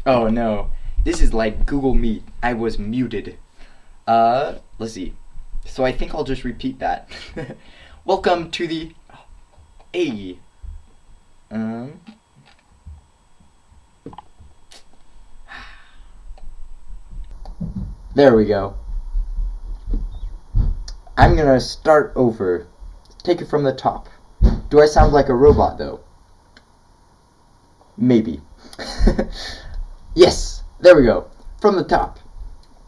Oh no, this is like Google Meet. I was muted. Let's see. So I think I'll just repeat that. Welcome to the A. There we go. I'm gonna start over. Take it from the top. Do I sound like a robot though? Maybe. Yes, there we go. From the top.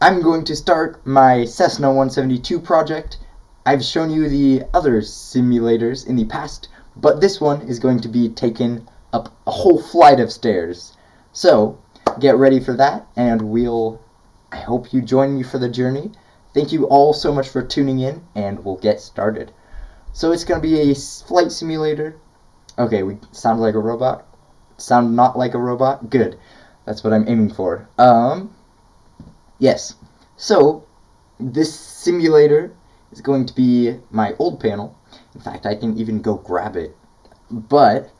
I'm going to start my Cessna 172 project. I've shown you the other simulators in the past, but this one is going to be taken up a whole flight of stairs. So, get ready for that, and I hope you join me for the journey. Thank you all so much for tuning in, and we'll get started. So it's going to be a flight simulator. Okay, we sound like a robot? Sound not like a robot? Good. That's what I'm aiming for. Yes. So, this simulator is going to be my old panel. In fact, I can even go grab it. But,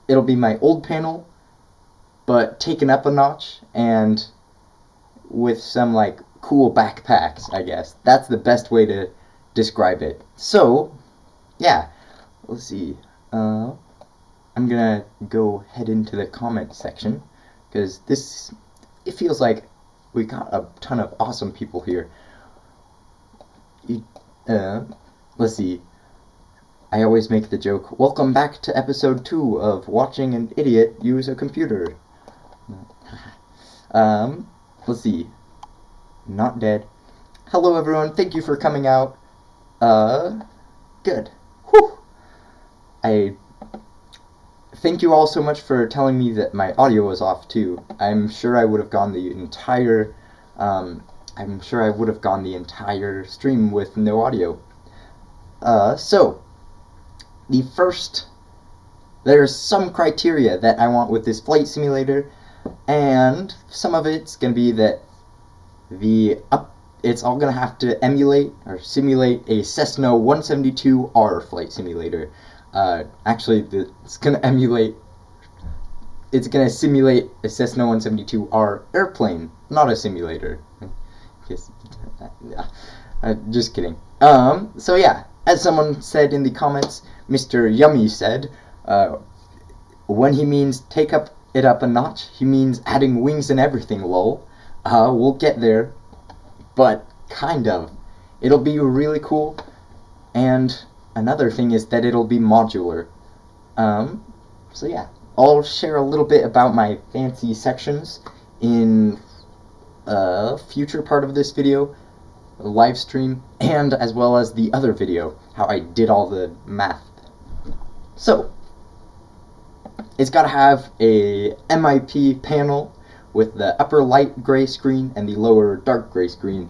it'll be my old panel, but taken up a notch, and with some, like, cool backpacks, I guess. That's the best way to describe it. So, yeah. Let's see. I'm gonna go head into the comment section, because it feels like we got a ton of awesome people here. Let's see. I always make the joke, welcome back to episode 2 of watching an idiot use a computer. Let's see. Not dead. Hello everyone, thank you for coming out. Good. Whew. Thank you all so much for telling me that my audio was off too. I'm sure I would have gone the entire stream with no audio. So there's some criteria that I want with this flight simulator, and some of it's gonna be that it's all gonna have to emulate or simulate a Cessna 172R flight simulator. Actually, it's gonna simulate a Cessna 172R airplane, not a simulator. Just kidding. So yeah, as someone said in the comments, Mr. Yummy said, when he means take it up a notch, he means adding wings and everything, lol. We'll get there, but kind of. It'll be really cool, and another thing is that it'll be modular. So yeah, I'll share a little bit about my fancy sections in a future part of this video, a live stream, and as well as the other video, how I did all the math. So, it's got to have a MIP panel with the upper light gray screen and the lower dark gray screen.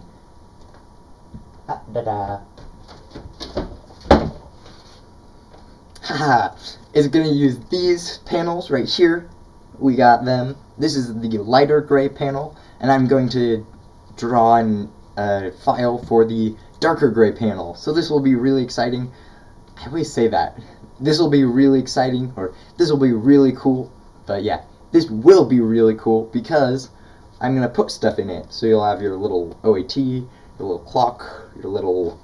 Haha, it's going to use these panels right here. We got them. This is the lighter gray panel, and I'm going to draw a file for the darker gray panel. So this will be really exciting. I always say that. This will be really exciting, or this will be really cool. But yeah, this will be really cool because I'm going to put stuff in it. So you'll have your little OAT, your little clock, your little...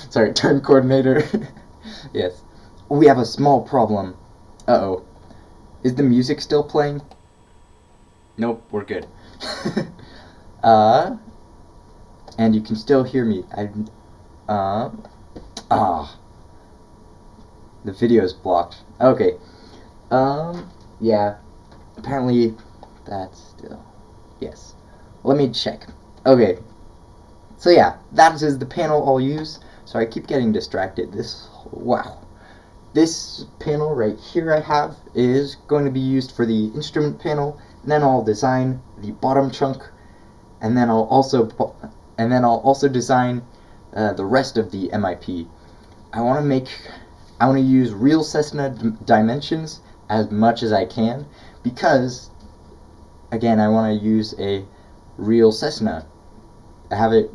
Sorry, turn coordinator. Yes. We have a small problem. Uh-oh. Is the music still playing? Nope, we're good. And you can still hear me. The video's blocked. Okay. Yeah. Apparently, that's still... Yes. Let me check. Okay. So yeah, that is the panel I'll use. Sorry, I keep getting distracted. Wow. This panel right here I have is going to be used for the instrument panel, and then I'll design the bottom chunk, and then I'll also design the rest of the MIP. I want to use real Cessna dimensions as much as I can, because again, I want to use a real Cessna. Have it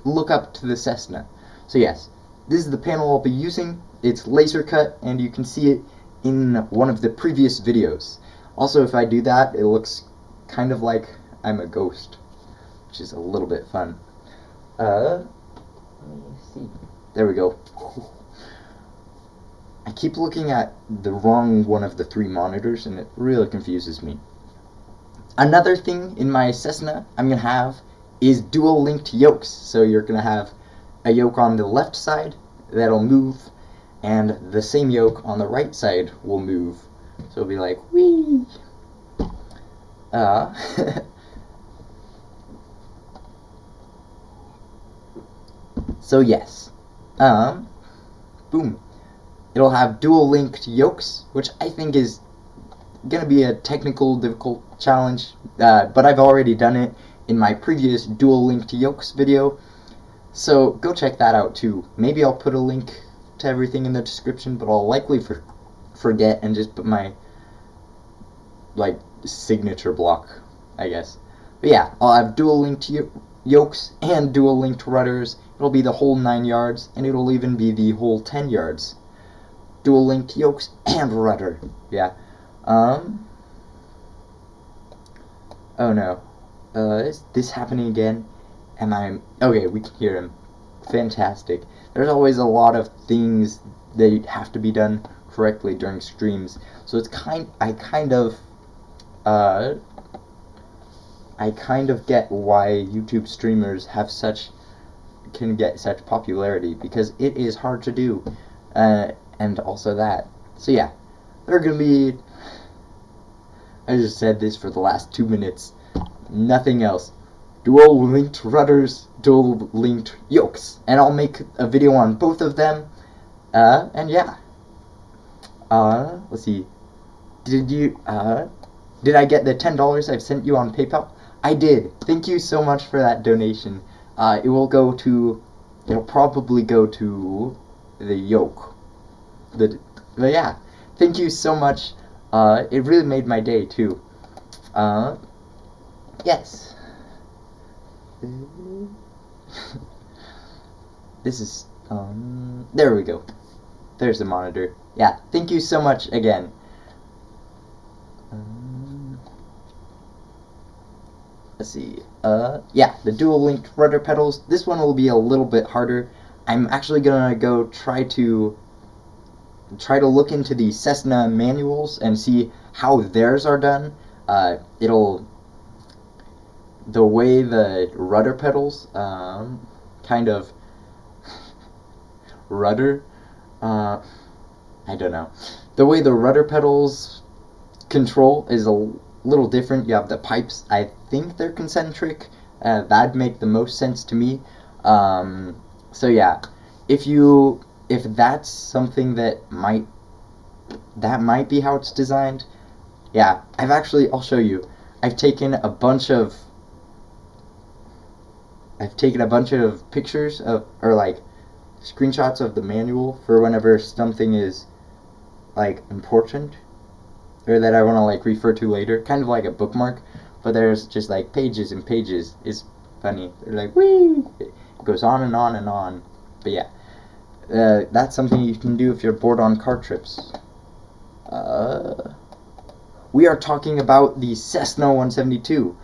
look up to the Cessna. So yes, this is the panel I'll be using. It's laser cut, and you can see it in one of the previous videos. Also, if I do that, it looks kind of like I'm a ghost, which is a little bit fun. Let me see. There we go. I keep looking at the wrong one of the 3 monitors, and it really confuses me. Another thing in my Cessna I'm going to have is dual linked yokes. So you're going to have a yoke on the left side that'll move, and the same yoke on the right side will move. So it'll be like, whee! So yes. Boom. It'll have dual linked yokes, which I think is gonna be a technical difficult challenge, but I've already done it in my previous dual linked yokes video. So go check that out too. Maybe I'll put a link to everything in the description, but I'll likely forget and just put my signature block, I guess. But yeah, I'll have dual linked yokes and dual linked rudders. It'll be the whole 9 yards, and it'll even be the whole 10 yards. Dual linked yokes and rudder. Yeah. Oh no. Is this happening again? Okay, we can hear him. Fantastic. There's always a lot of things that have to be done correctly during streams, so it's I kind of get why YouTube streamers can get such popularity, because it is hard to do, and also that. So yeah, they're gonna be... I just said this for the last 2 minutes. Nothing else. Dual linked rudders, dual linked yokes, and I'll make a video on both of them. And yeah. Let's see. Did I get the $10 I've sent you on PayPal? I did. Thank you so much for that donation. It'll probably go to the yoke. But yeah, thank you so much. It really made my day too. Yes. This is, there we go. There's the monitor. Yeah, thank you so much again. Let's see. Yeah, the dual linked rudder pedals. This one will be a little bit harder. I'm actually gonna go try to look into the Cessna manuals and see how theirs are done. The way the rudder pedals kind of rudder, I don't know. The way the rudder pedals control is a little different. You have the pipes. I think they're concentric. That'd make the most sense to me. So yeah, if that's something that might be how it's designed. Yeah, I'll show you. I've taken a bunch of pictures of, or screenshots of the manual for whenever something is important, or that I want to refer to later, kind of like a bookmark, but there's just pages and pages. It's funny. They're whee! It goes on and on and on. But yeah, that's something you can do if you're bored on car trips. We are talking about the Cessna 172.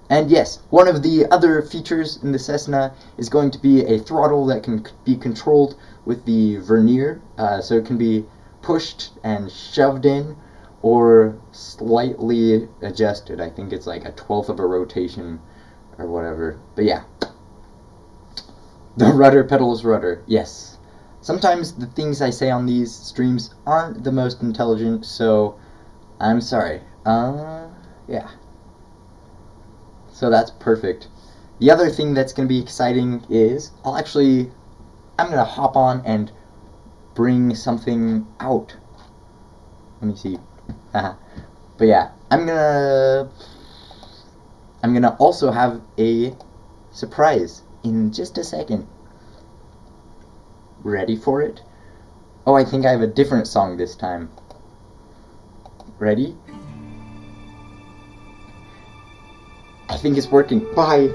And yes, one of the other features in the Cessna is going to be a throttle that can be controlled with the vernier, so it can be pushed and shoved in or slightly adjusted. I think it's like a 1/12 of a rotation or whatever. But yeah, the rudder pedals rudder, yes. Sometimes the things I say on these streams aren't the most intelligent, so I'm sorry. Yeah. So that's perfect. The other thing that's going to be exciting is I'm going to hop on and bring something out. Let me see. But yeah, I'm gonna also have a surprise in just a second. Ready for it? Oh, I think I have a different song this time. Ready? I think it's working. Bye.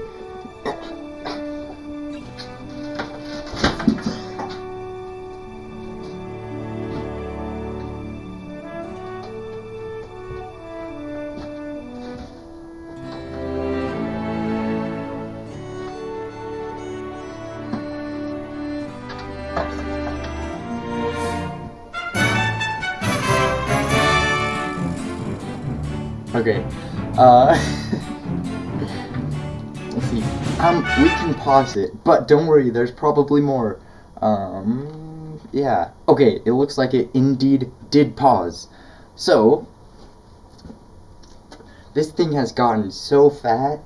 Okay. Let's see. We can pause it, but don't worry, there's probably more. Yeah. Okay, it looks like it indeed did pause. So, this thing has gotten so fat.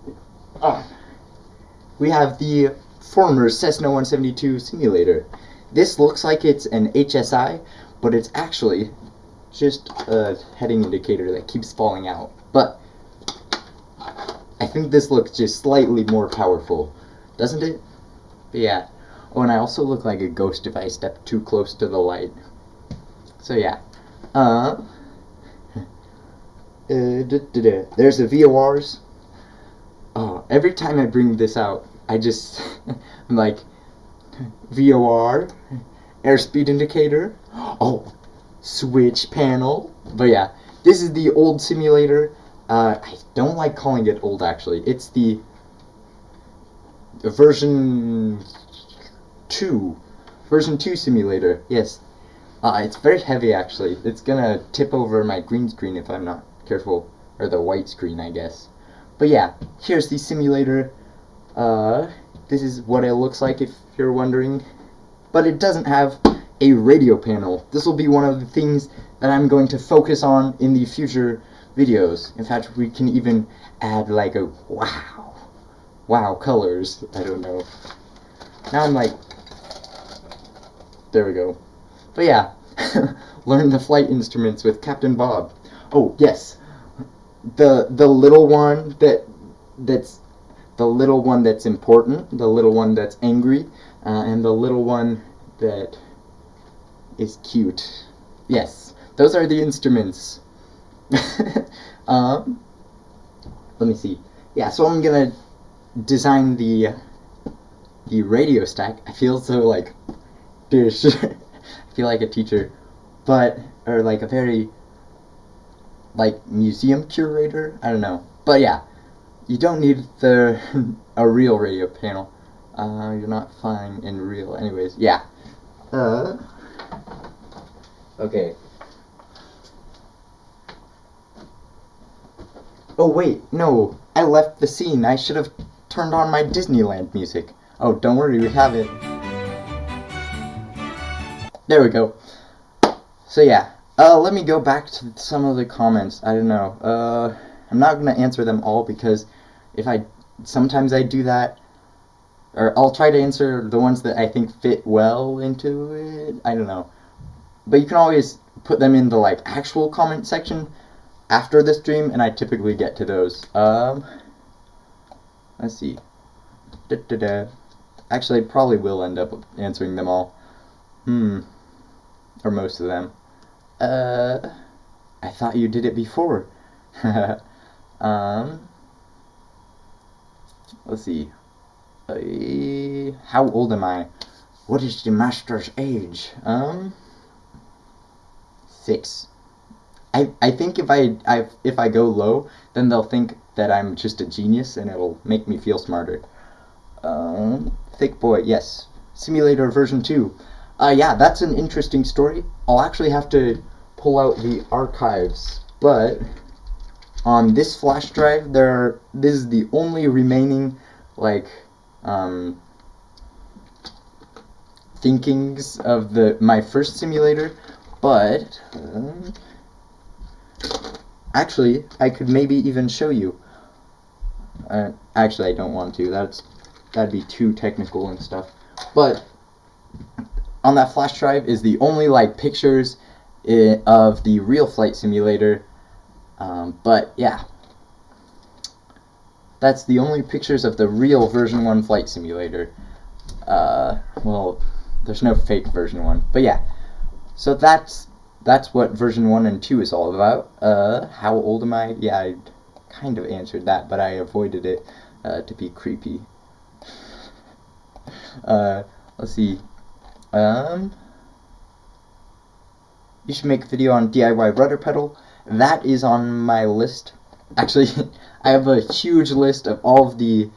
We have the former Cessna 172 simulator. This looks like it's an HSI, but it's actually just a heading indicator that keeps falling out. But I think this looks just slightly more powerful, doesn't it? But yeah. Oh, and I also look like a ghost if I step too close to the light. So yeah. There's the VORs. Oh, every time I bring this out, I just I'm like VOR, airspeed indicator. Oh, switch panel. But yeah, this is the old simulator. I don't like calling it old, actually. It's the version 2 simulator. Yes. It's very heavy, actually. It's gonna tip over my green screen if I'm not careful, or the white screen, I guess. But yeah, here's the simulator. This is what it looks like, if you're wondering. But it doesn't have a radio panel. This will be one of the things that I'm going to focus on in the future videos. In fact, we can even add like a wow colors. I don't know. Now I'm like, there we go. But yeah, learn the flight instruments with Captain Bob. Oh yes, the little one that's the little one that's important, the little one that's angry, and the little one that is cute. Yes, those are the instruments. Let me see. Yeah, so I'm gonna design the radio stack. I feel so like dish. I feel like a teacher, or like a very like museum curator. I don't know, but yeah, you don't need a real radio panel. You're not flying in real, anyways. Yeah. Okay. Oh wait, no, I left the scene. I should have turned on my Disneyland music. Oh, don't worry, we have it. There we go. So yeah, let me go back to some of the comments. I don't know. I'm not gonna answer them all because sometimes I do that, or I'll try to answer the ones that I think fit well into it. I don't know. But you can always put them in the like actual comment section after the stream, and I typically get to those. Let's see. Actually, I probably will end up answering them all. Or most of them. I thought you did it before. Let's see. How old am I? What is the master's age? 6. I think if I go low, then they'll think that I'm just a genius, and it'll make me feel smarter. Thick boy, yes. Simulator version 2. Yeah, that's an interesting story. I'll actually have to pull out the archives, but on this flash drive, this is the only remaining, like, thinkings of my first simulator, but actually, I could maybe even show you. Actually, I don't want to. That'd be too technical and stuff. But on that flash drive is the only like pictures of the real flight simulator. But yeah, that's the only pictures of the real version 1 flight simulator. Well, there's no fake version 1, but yeah. So that's what version 1 and 2 is all about. How old am I? Yeah, I kind of answered that, but I avoided it to be creepy. Let's see. You should make a video on DIY rudder pedal. That is on my list. Actually, I have a huge list of all of the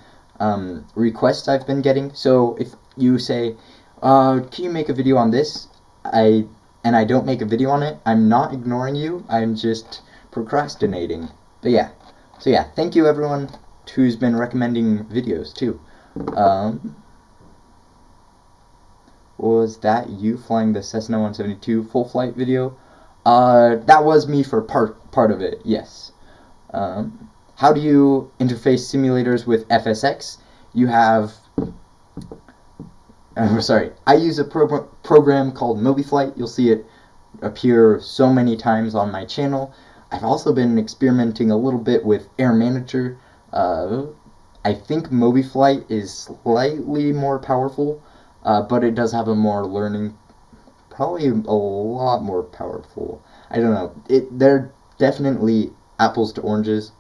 requests I've been getting. So if you say, can you make a video on this? And I don't make a video on it, I'm not ignoring you, I'm just procrastinating. But yeah. So yeah, thank you everyone who's been recommending videos too. Was that you flying the Cessna 172 full flight video? That was me for part of it, yes. How do you interface simulators with FSX? You have... sorry, I use a program called Movieflight. You'll see it appear so many times on my channel. I've also been experimenting a little bit with Air Manager. I think Movieflight is slightly more powerful, but it does have a more learning, probably a lot more powerful. I don't know. They're definitely apples to oranges.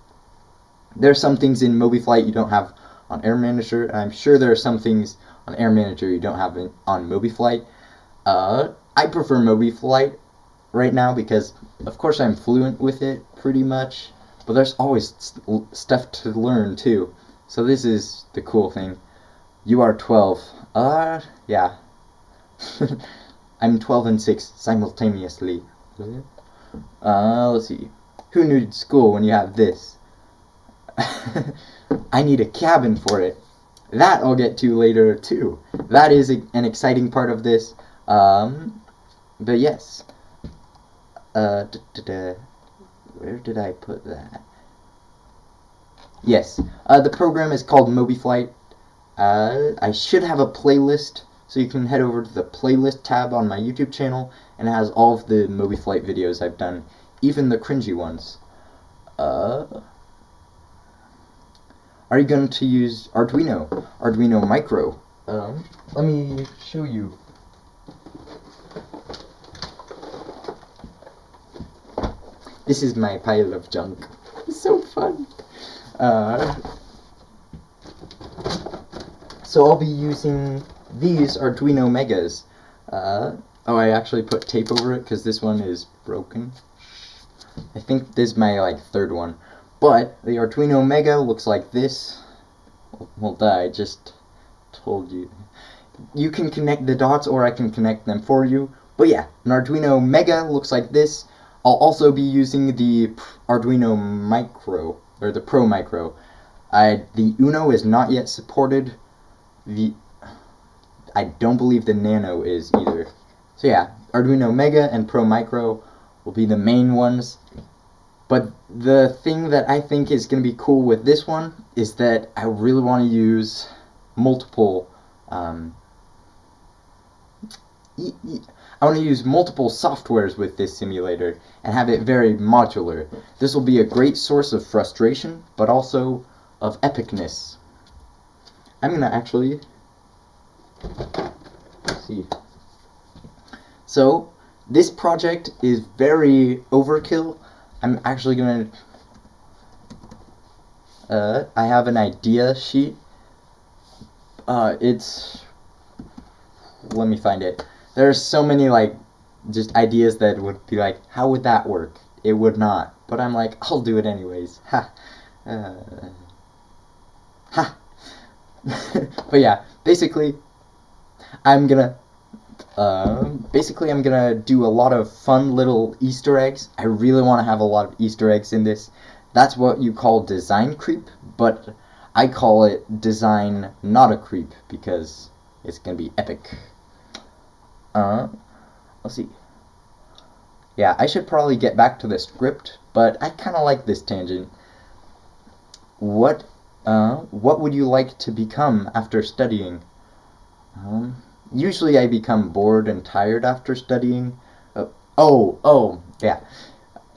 There's some things in Movieflight you don't have on Air Manager, and I'm sure there are some things on Air Manager you don't have on Movieflight. I prefer Movieflight right now because, of course, I'm fluent with it pretty much, but there's always stuff to learn too. So this is the cool thing. You are 12. Yeah. I'm 12 and 6 simultaneously. Let's see. Who needs school when you have this? I need a cabin for it. That I'll get to later too. That is an exciting part of this. But yes. Where did I put that? Yes. The program is called Movieflight. I should have a playlist, so you can head over to the playlist tab on my YouTube channel, and it has all of the Movieflight videos I've done, even the cringy ones. Are you going to use Arduino Micro? Let me show you. This is my pile of junk. It's so fun. So I'll be using these Arduino Megas. Oh, I actually put tape over it because this one is broken. I think this is my third one. But the Arduino Mega looks like this. Well, I just told you. You can connect the dots, or I can connect them for you. But yeah, an Arduino Mega looks like this. I'll also be using the Arduino Micro, or the Pro Micro. The Uno is not yet supported. I don't believe the Nano is either. So yeah, Arduino Mega and Pro Micro will be the main ones. But the thing that I think is going to be cool with this one is that I really want to use multiple I want to use multiple softwares with this simulator and have it very modular. This will be a great source of frustration, but also of epicness. I'm going to actually see. So, this project is very overkill. I'm actually going to... I have an idea sheet It's... Let me find it. There's so many, like, just ideas that would be like, how would that work? It would not. But I'm like, I'll do it anyways. Ha. Ha. But yeah, basically, I'm gonna do a lot of fun little Easter eggs. I really want to have a lot of Easter eggs in this. That's what you call design creep, but I call it design not a creep because it's gonna be epic. Let's see. Yeah, I should probably get back to the script, but I kind of like this tangent. What would you like to become after studying? Usually I become bored and tired after studying. Yeah.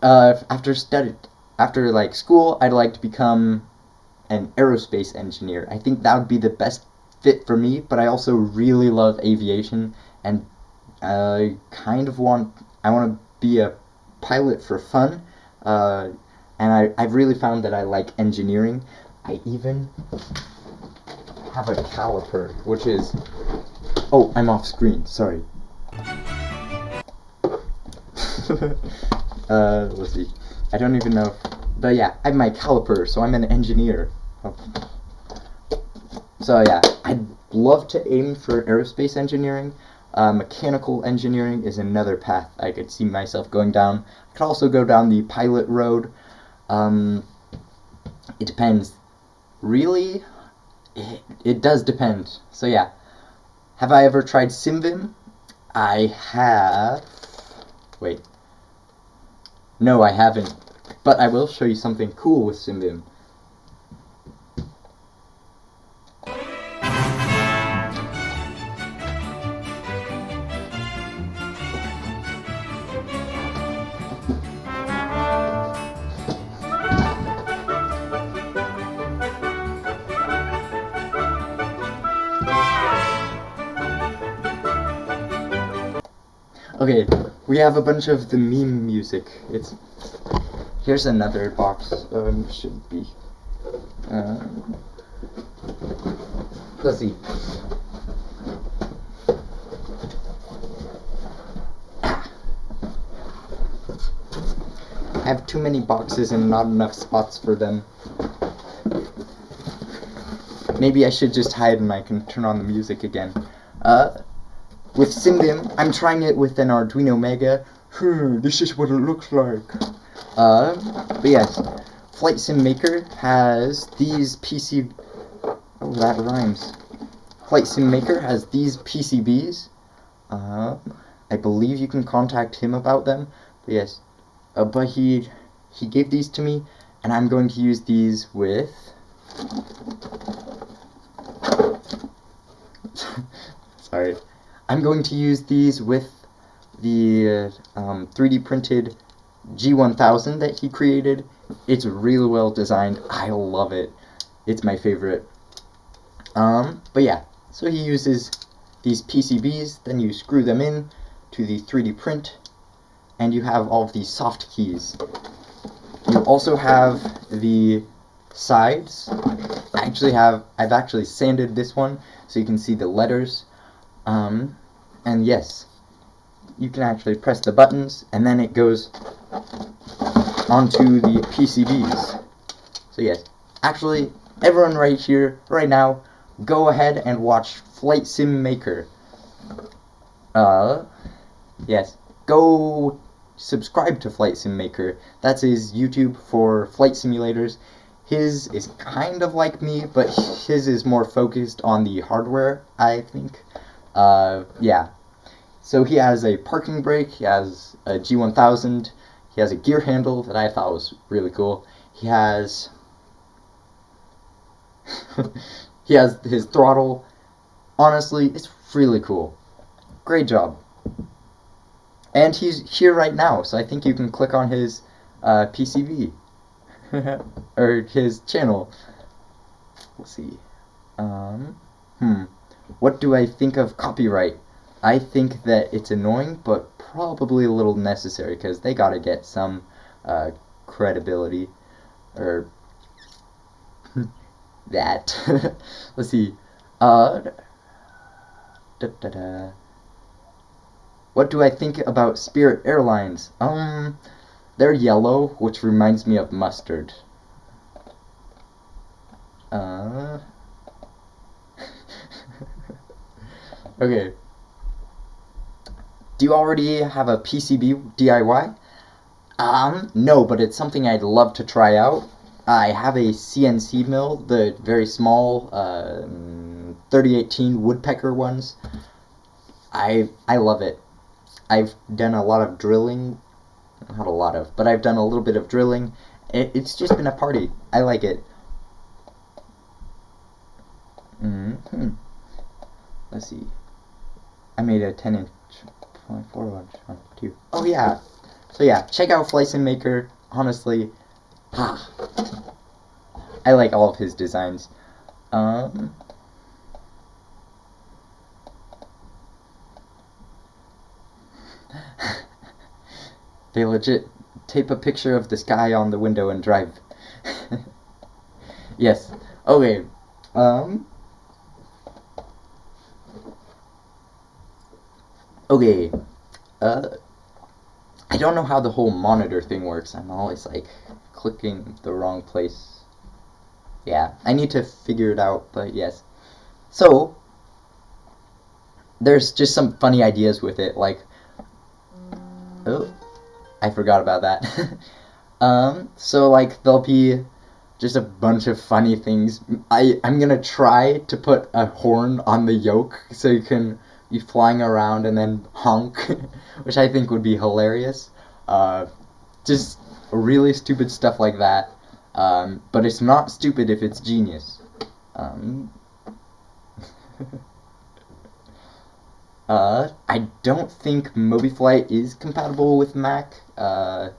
After like school, I'd like to become an aerospace engineer. I think that would be the best fit for me, but I also really love aviation, and I want to be a pilot for fun, and I've really found that I like engineering. I even have a caliper, which is... Oh, I'm off screen, sorry. Let's see. I don't even know. But yeah, I have my caliper, so I'm an engineer. So yeah, I'd love to aim for aerospace engineering. Mechanical engineering is another path I could see myself going down. I could also go down the pilot road. It depends. Really, it does depend. So yeah, have I ever tried SimVim? I have. Wait. No, I haven't. But I will show you something cool with SimVim. Okay, we have a bunch of the meme music. Here's another box. Should be. Let's see. I have too many boxes and not enough spots for them. Maybe I should just hide and I can turn on the music again. With SimVim, I'm trying it with an Arduino Mega. This is what it looks like. But yes, Flight Sim Maker has these Oh, that rhymes. Flight Sim Maker has these PCBs. I believe you can contact him about them. But yes, but he gave these to me, and I'm going to use these with... Sorry. I'm going to use these with the 3D printed G1000 that he created. It's really well designed. I love it. It's my favorite. But yeah, so he uses these PCBs, then you screw them in to the 3D print, and you have all of these soft keys. You also have the sides. I've actually sanded this one so you can see the letters. And yes, you can actually press the buttons, and then it goes onto the PCBs. So yes, actually, everyone right here, right now, go ahead and watch Flight Sim Maker. Yes, go subscribe to Flight Sim Maker. That's his YouTube for flight simulators. His is kind of like me, but his is more focused on the hardware, I think. Yeah. So he has a parking brake, he has a G1000, he has a gear handle that I thought was really cool. He has he has his throttle. Honestly, it's really cool. Great job. And he's here right now, so I think you can click on his PCB or his channel. Let's see. What do I think of copyright? I think that it's annoying, but probably a little necessary, because they gotta get some credibility, or that. Let's see. Uh, da, da, da. What do I think about Spirit Airlines? They're yellow, which reminds me of mustard. Okay. Do you already have a PCB DIY? No, but it's something I'd love to try out. I have a CNC mill, the very small 3018 woodpecker ones. I love it. I've done a lot of drilling, not a lot of, but I've done a little bit of drilling. It's just been a party. I like it. Let's see. I made a 10-inch, 4-inch one too. Oh yeah. So yeah, check out Flight Sim Maker. Honestly, I like all of his designs. They legit tape a picture of the sky on the window and drive. Yes. Okay. Okay. I don't know how the whole monitor thing works. I'm always like clicking the wrong place. Yeah, I need to figure it out, but yes. So, there's just some funny ideas with it, like, oh, I forgot about that. So like there'll be just a bunch of funny things. I'm gonna try to put a horn on the yoke so you can be flying around and then honk, which I think would be hilarious. Just really stupid stuff like that. But it's not stupid if it's genius. I don't think Movieflight is compatible with Mac. I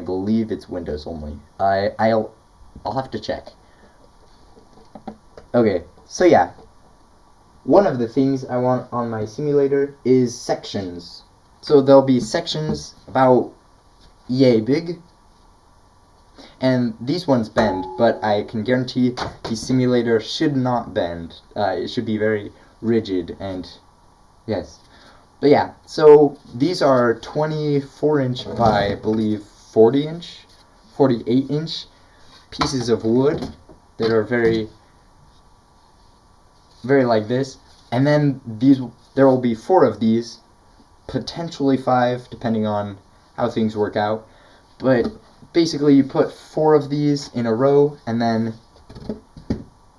believe it's Windows only. I'll have to check. Okay, so yeah. One of the things I want on my simulator is sections. So there'll be sections about yay big. And these ones bend, but I can guarantee the simulator should not bend. It should be very rigid and yes. But yeah, so these are 24-inch by, I believe, 40-inch, 48-inch pieces of wood that are very, very like this. And then there will be 4 of these, potentially 5, depending on how things work out. But basically, you put 4 of these in a row, and then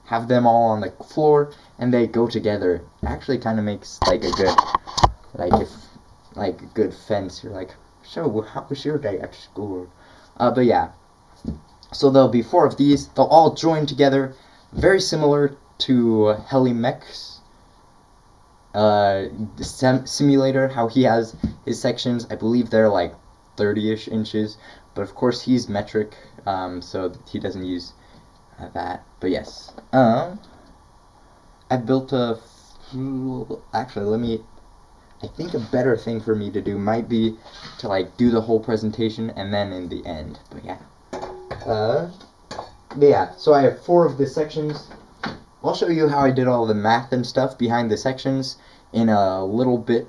have them all on the floor, and they go together. It actually kind of makes like a good, a good fence. You're like, so how was your day at school? But yeah, so there'll be 4 of these. They'll all join together, very similar to Helimech's simulator. How he has his sections. I believe they're like 30-ish inches, but of course he's metric, so he doesn't use that. But yes, I built a. Actually, I think a better thing for me to do might be to like do the whole presentation and then in the end. But yeah. So I have 4 of the sections. I'll show you how I did all the math and stuff behind the sections in a little bit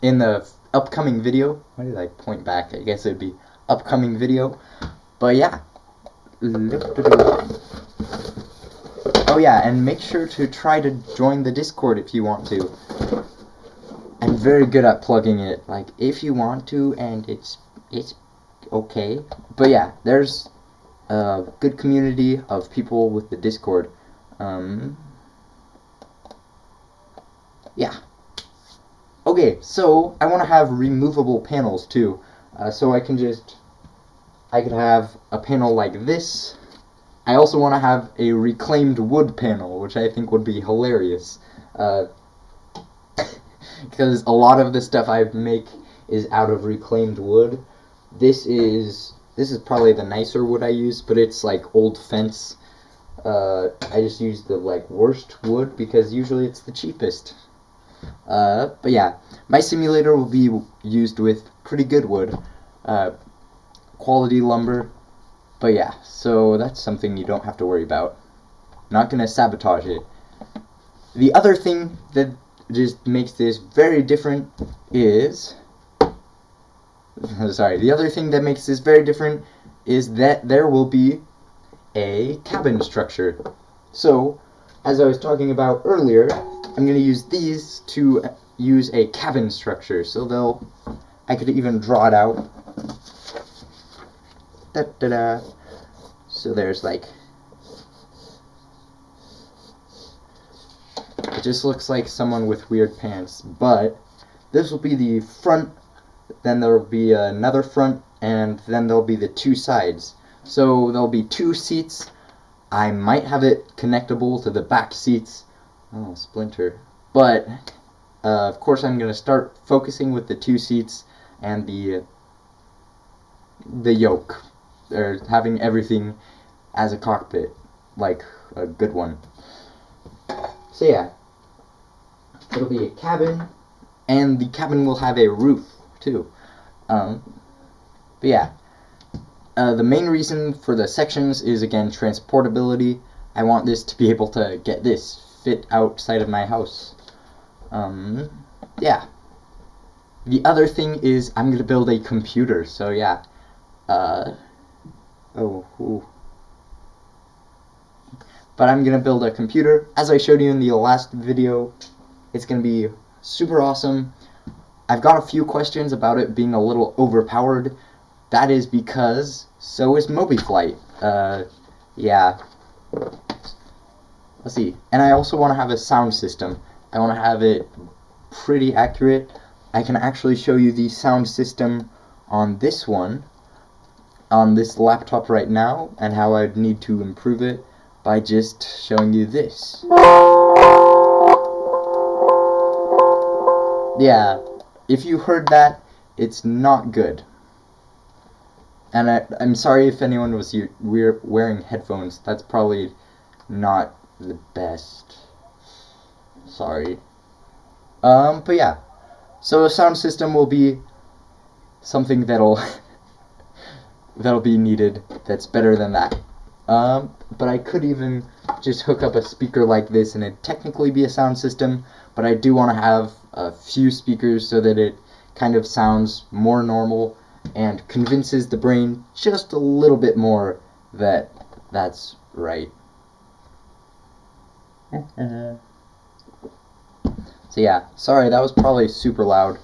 in the upcoming video. Why did I point back? I guess it'd be upcoming video. But yeah. Oh yeah, and make sure to try to join the Discord if you want to. I'm very good at plugging it, like, if you want to, and it's okay. But yeah, there's a good community of people with the Discord. Yeah. Okay, so I want to have removable panels too. So I could have a panel like this. I also want to have a reclaimed wood panel, which I think would be hilarious. Because a lot of the stuff I make is out of reclaimed wood. This is probably the nicer wood I use, but it's like old fence. I just use the like worst wood because usually it's the cheapest. But yeah, my simulator will be used with pretty good wood, quality lumber. But yeah, so that's something you don't have to worry about. Not gonna sabotage it. The other thing that just makes this very different is... Sorry, the other thing that makes this very different is that there will be a cabin structure. So, as I was talking about earlier, I'm going to use these to use a cabin structure. So I could even draw it out. Da-da-da. So there's like... It just looks like someone with weird pants, but this will be the front, then there will be another front, and then there'll be the two sides. So there'll be two seats. I might have it connectable to the back seats. Oh, splinter. But, of course, I'm going to start focusing with the two seats and the yoke. Or having everything as a cockpit, like a good one. So yeah, it'll be a cabin, and the cabin will have a roof, too. But yeah. The main reason for the sections is, again, transportability. I want this to be able to get this fit outside of my house. Yeah. The other thing is I'm going to build a computer, so yeah. But I'm going to build a computer. As I showed you in the last video, it's going to be super awesome. I've got a few questions about it being a little overpowered. That is because so is Movieflight. Yeah. Let's see. And I also want to have a sound system. I want to have it pretty accurate. I can actually show you the sound system on this one, on this laptop right now, and how I'd need to improve it by just showing you this. Yeah. If you heard that, it's not good. And I'm sorry if anyone was wearing headphones. That's probably not the best. Sorry. But yeah. So a sound system will be something that'll be needed. That's better than that. But I could even just hook up a speaker like this, and it'd technically be a sound system. But I do want to have a few speakers so that it kind of sounds more normal and convinces the brain just a little bit more that that's right. So yeah, sorry, that was probably super loud.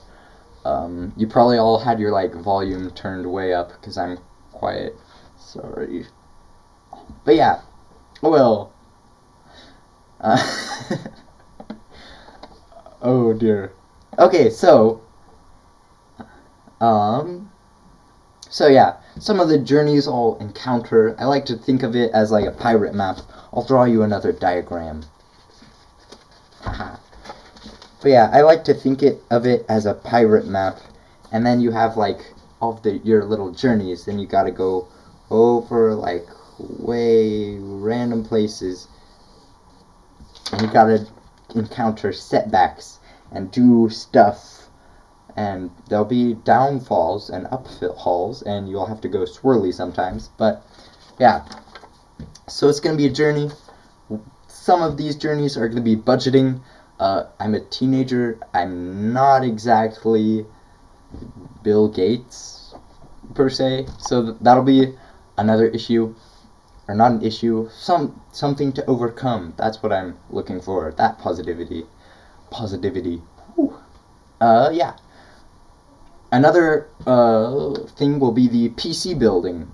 You probably all had your volume turned way up because I'm quiet. Sorry. But yeah, well. Oh dear. Okay, so yeah, some of the journeys I'll encounter, I like to think of it as like a pirate map. I'll draw you another diagram. Haha. But yeah, I like to think of it as a pirate map, and then you have all of your little journeys, and you gotta go over way random places, and you gotta encounter setbacks and do stuff. And there'll be downfalls and upfalls, and you'll have to go swirly sometimes. But yeah, so it's going to be a journey. Some of these journeys are going to be budgeting. I'm a teenager. I'm not exactly Bill Gates, per se. So that'll be another issue. Or not an issue. Something to overcome. That's what I'm looking for. That positivity. Whew. Yeah. Another thing will be the PC building,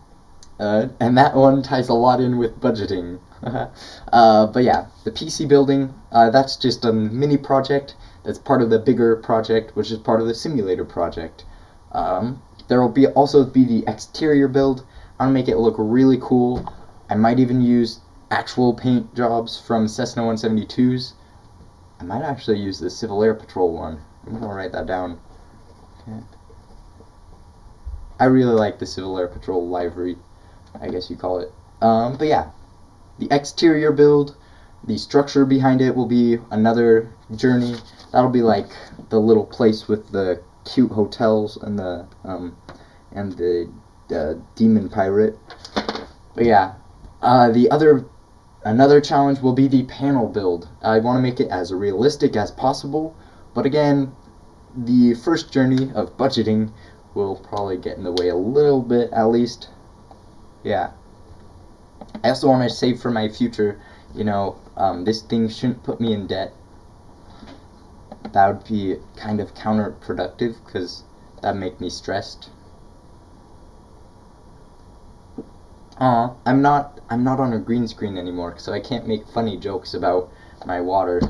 and that one ties a lot in with budgeting. But yeah, the PC building, that's just a mini project that's part of the bigger project, which is part of the simulator project. There will also be the exterior build. I want to make it look really cool. I might even use actual paint jobs from Cessna 172s. I might actually use the Civil Air Patrol one. I'm going to write that down. Okay. I really like the Civil Air Patrol livery, I guess you call it. But yeah, the exterior build, the structure behind it will be another journey. That'll be like the little place with the cute hotels and the demon pirate. But yeah, the other Another challenge will be the panel build. I want to make it as realistic as possible, but again, the first journey of budgeting will probably get in the way a little bit, at least. Yeah. I also want to save for my future. This thing shouldn't put me in debt. That would be kind of counterproductive, because that'd make me stressed. I'm not on a green screen anymore, so I can't make funny jokes about my water.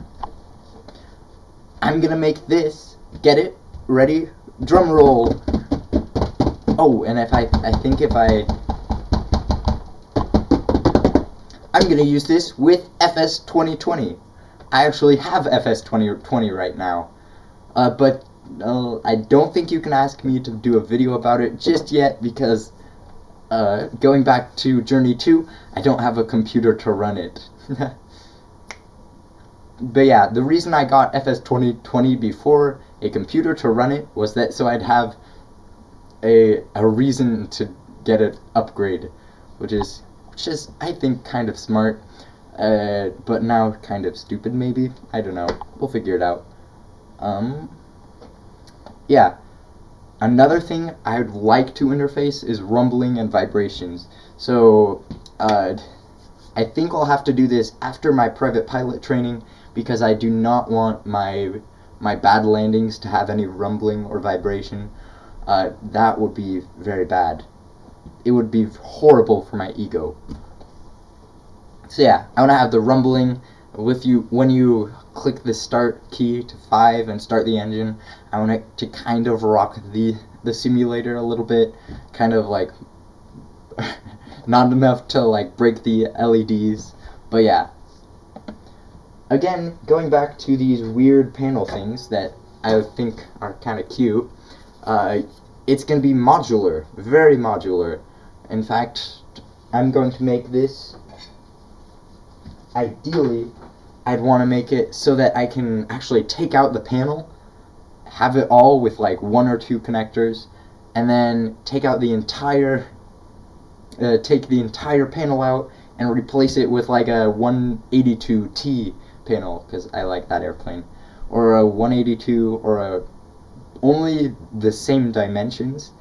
I'm gonna make this. Get it? Ready? Drum roll. Oh, and I'm gonna use this with FS 2020. I actually have FS 2020 right now, but I don't think you can ask me to do a video about it just yet, because going back to Journey 2, I don't have a computer to run it. But yeah, the reason I got FS 2020 before a computer to run it was that so I'd have a reason to get an upgrade, which is I think kind of smart, but now kind of stupid maybe. I don't know. We'll figure it out. Yeah. Another thing I'd like to interface is rumbling and vibrations. So, I think I'll have to do this after my private pilot training, because I do not want my bad landings to have any rumbling or vibration. That would be very bad. It would be horrible for my ego. So yeah, I want to have the rumbling with you when you click the start key to 5 and start the engine. I want it to kind of rock the simulator a little bit, kind of like not enough to like break the LEDs, but yeah. Again, going back to these weird panel things that I think are kind of cute, it's going to be modular, very modular. In fact, I'm going to make this, ideally, I'd want to make it so that I can actually take out the panel, have it all with like 1 or 2 connectors, and then take out the entire panel out and replace it with like a 182T panel, because I like that airplane, or a 182, or only the same dimensions.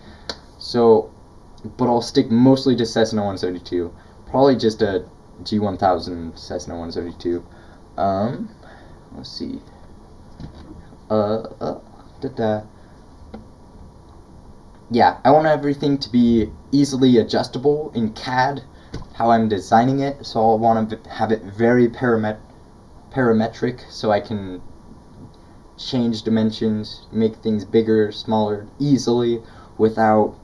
So, but I'll stick mostly to Cessna 172, probably just a G1000 Cessna 172. Let's see. Yeah, I want everything to be easily adjustable in CAD, how I'm designing it, so I want to have it very parametric, so I can change dimensions, make things bigger, smaller, easily, without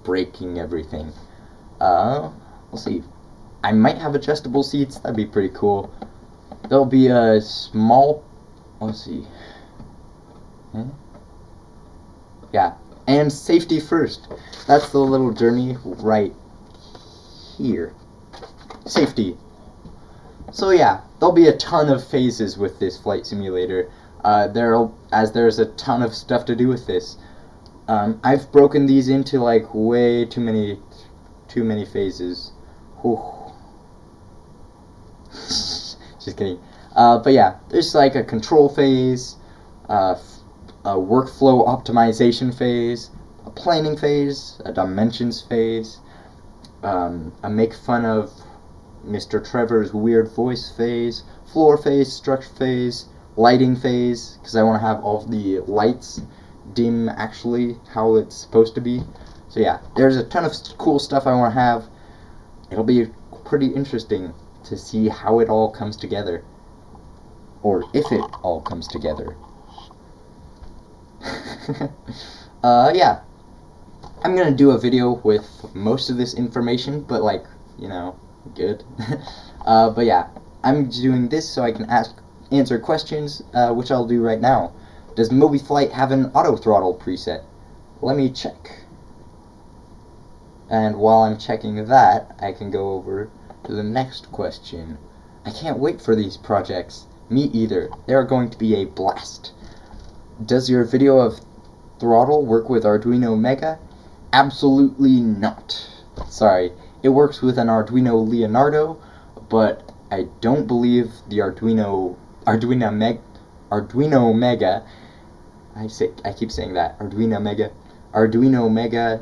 breaking everything. We'll see. I might have adjustable seats, that'd be pretty cool. There'll be a small, let's see. Yeah, and safety first. That's the little journey right here. Safety. So yeah, there'll be a ton of phases with this flight simulator. There's a ton of stuff to do with this. I've broken these into like way too many phases. Whew. Just kidding. But yeah, there's like a control phase, a workflow optimization phase, a planning phase, a dimensions phase, a make fun of Mr. Trevor's weird voice phase, floor phase, structure phase, lighting phase, because I want to have all of the lights dim actually how it's supposed to be. So yeah, there's a ton of cool stuff I want to have. It'll be pretty interesting to see how it all comes together, or if it all comes together. Yeah, I'm gonna do a video with most of this information, but like, good. But yeah, I'm doing this so I can answer questions, which I'll do right now. Does Movieflight have an auto throttle preset? Let me check. And while I'm checking that, I can go over to the next question. I can't wait for these projects. Me either. They are going to be a blast. Does your video of Throttle work with Arduino Mega? Absolutely not. Sorry. It works with an Arduino Leonardo, but I don't believe the Arduino Mega. I keep saying that Arduino Mega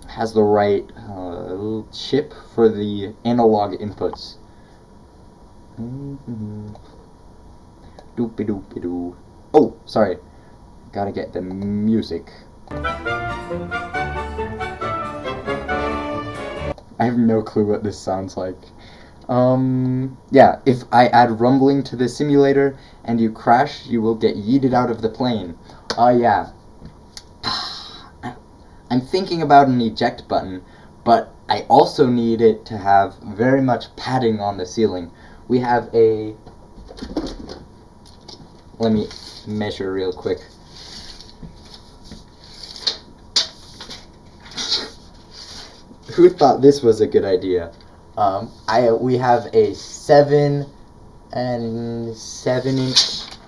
has the right chip for the analog inputs. Doopy doopy doo. Oh, sorry. Gotta get the music. I have no clue what this sounds like. Yeah, if I add rumbling to the simulator and you crash, you will get yeeted out of the plane. Yeah. I'm thinking about an eject button, but I also need it to have very much padding on the ceiling. We have a... Let me measure real quick. Who thought this was a good idea? We have a 7 and 7-inch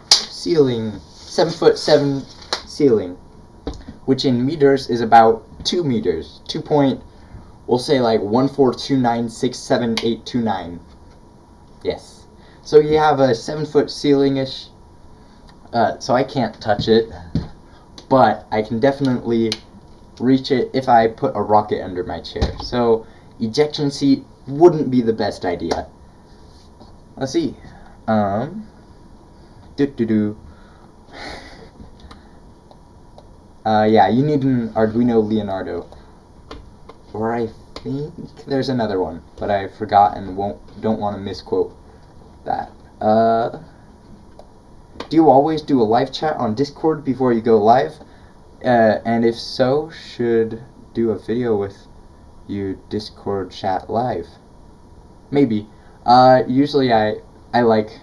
ceiling, 7'7" ceiling, which in meters is about 2 meters. We'll say like 142967829. Yes. So you have a 7-foot ceiling-ish. So I can't touch it, but I can definitely reach it if I put a rocket under my chair. So ejection seat wouldn't be the best idea. Let's see. Yeah, you need an Arduino Leonardo. Or I think there's another one, but I forgot and don't want to misquote that. Do you always do a live chat on Discord before you go live? And if so, should do a video with you Discord chat live? Maybe. Usually I like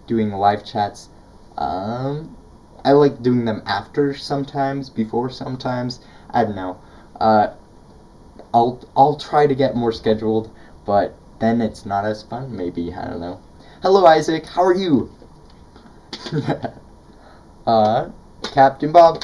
doing live chats. I like doing them after sometimes, before sometimes. I don't know. I'll try to get more scheduled, but then it's not as fun. Maybe, I don't know. Hello, Isaac. How are you? Captain Bob,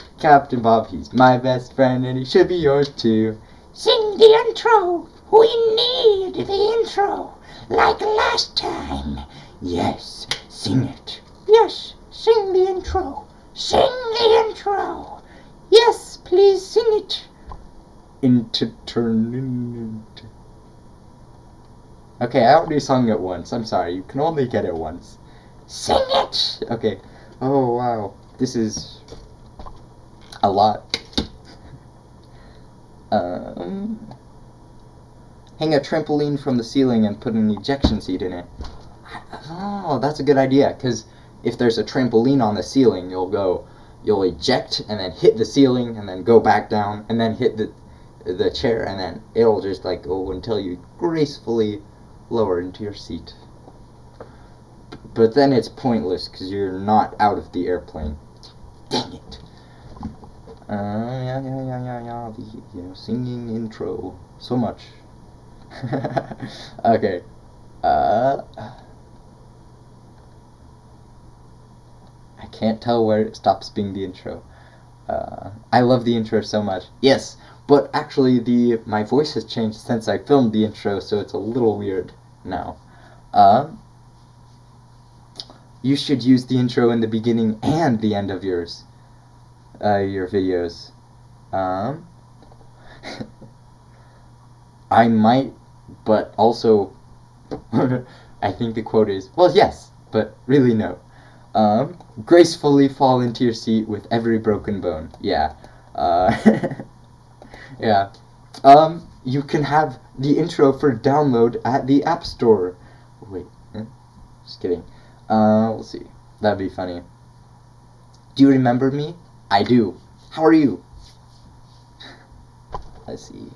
he's my best friend and he should be yours too. Sing the intro, we need the intro, like last time. Yes, sing it. Yes, sing the intro, sing the intro. Yes, please sing it. Okay, I already sung it once. I'm sorry, you can only get it once. Sing it! Okay. Oh, wow. This is a lot. Hang a trampoline from the ceiling and put an ejection seat in it. Oh, that's a good idea, because if there's a trampoline on the ceiling, you'll eject and then hit the ceiling and then go back down and then hit the chair, and then it'll just like go until you gracefully lower into your seat. But then it's pointless because you're not out of the airplane. Dang it. The singing intro. So much. Okay. I can't tell where it stops being the intro. I love the intro so much. Yes, but actually my voice has changed since I filmed the intro, so it's a little weird now. You should use the intro in the beginning and the end of your videos. I might, but also, I think the quote is, well, yes, but really no. Gracefully fall into your seat with every broken bone. Yeah. Yeah. You can have the intro for download at the App Store. Wait, just kidding. Let's see. That'd be funny. Do you remember me? I do. How are you? Let's see.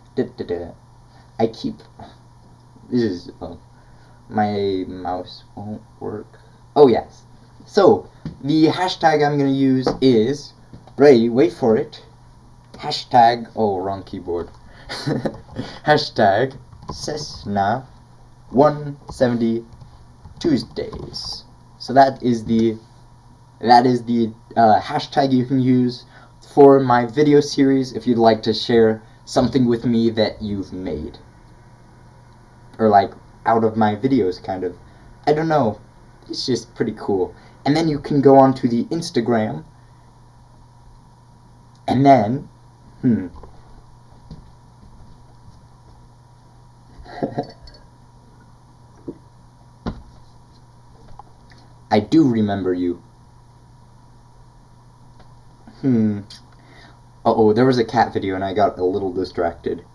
I keep... This is... my mouse won't work. Oh, yes. So, the hashtag I'm going to use is... Ready, wait for it. Hashtag... Oh, wrong keyboard. Hashtag Cessna 170 Tuesdays. So that is the hashtag you can use for my video series if you'd like to share something with me that you've made. Or like out of my videos, kind of. I don't know. It's just pretty cool. And then you can go on to the Instagram. And then, I do remember you. Uh-oh, there was a cat video and I got a little distracted.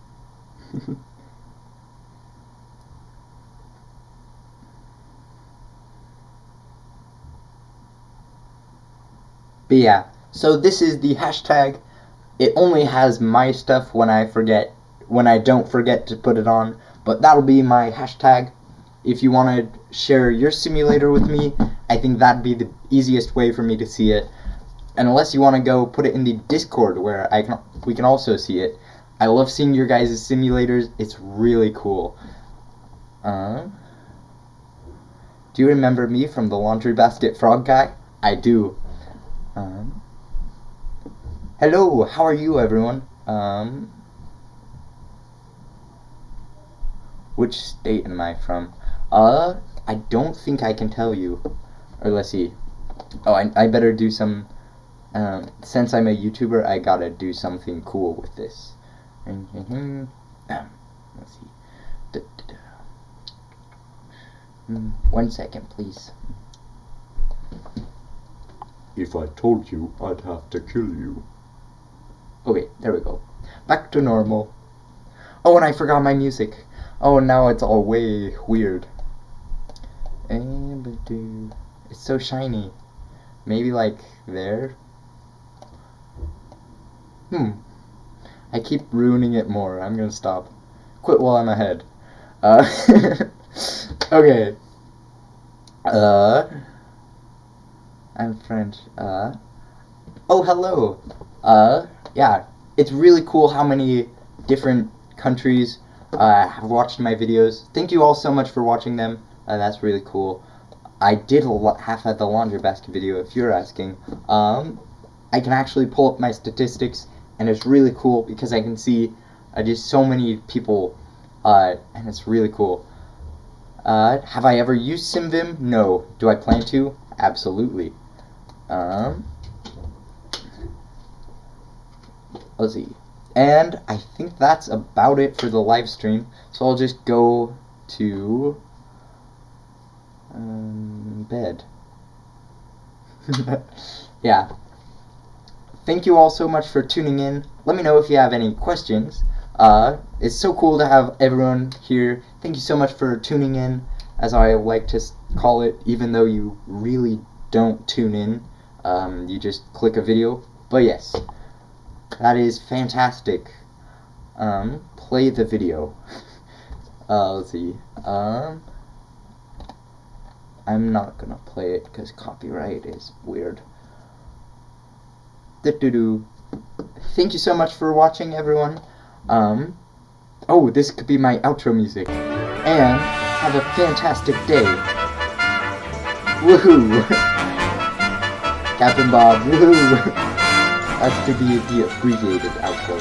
But yeah, so this is the hashtag. It only has my stuff when I don't forget to put it on, but that'll be my hashtag. If you want to share your simulator with me, I think that'd be the easiest way for me to see it. And unless you want to go put it in the Discord where we can also see it. I love seeing your guys' simulators. It's really cool. Do you remember me from the laundry basket frog guy? I do. Hello, how are you, everyone? Which state am I from? I don't think I can tell you. Or let's see. Oh, I better do some. Since I'm a YouTuber, I gotta do something cool with this. Let's see. 1 second, please. If I told you, I'd have to kill you. Okay, there we go. Back to normal. Oh, and I forgot my music. Oh, now it's all way weird. It's so shiny. Maybe like there? I keep ruining it more. I'm gonna stop. Quit while I'm ahead. Okay. I'm French. Oh, hello. Yeah, it's really cool how many different countries have watched my videos. Thank you all so much for watching them. That's really cool. I did half of the laundry basket video, if you're asking. I can actually pull up my statistics, and it's really cool because I can see just so many people, and it's really cool. Have I ever used SimVim? No. Do I plan to? Absolutely. Let's see. And I think that's about it for the live stream. So I'll just go to bed. Yeah. Thank you all so much for tuning in. Let me know if you have any questions. It's so cool to have everyone here. Thank you so much for tuning in, as I like to call it, even though you really don't tune in. You just click a video. But yes, that is fantastic. Play the video. Let's see. I'm not gonna play it because copyright is weird. Thank you so much for watching, everyone. Oh, this could be my outro music. And have a fantastic day. Woohoo! Captain Bob, woohoo! That's to be the abbreviated outro.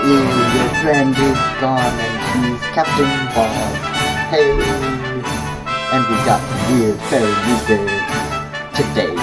Your friend is gone and she's Captain Bob. Hey! And we got weird fairy music today.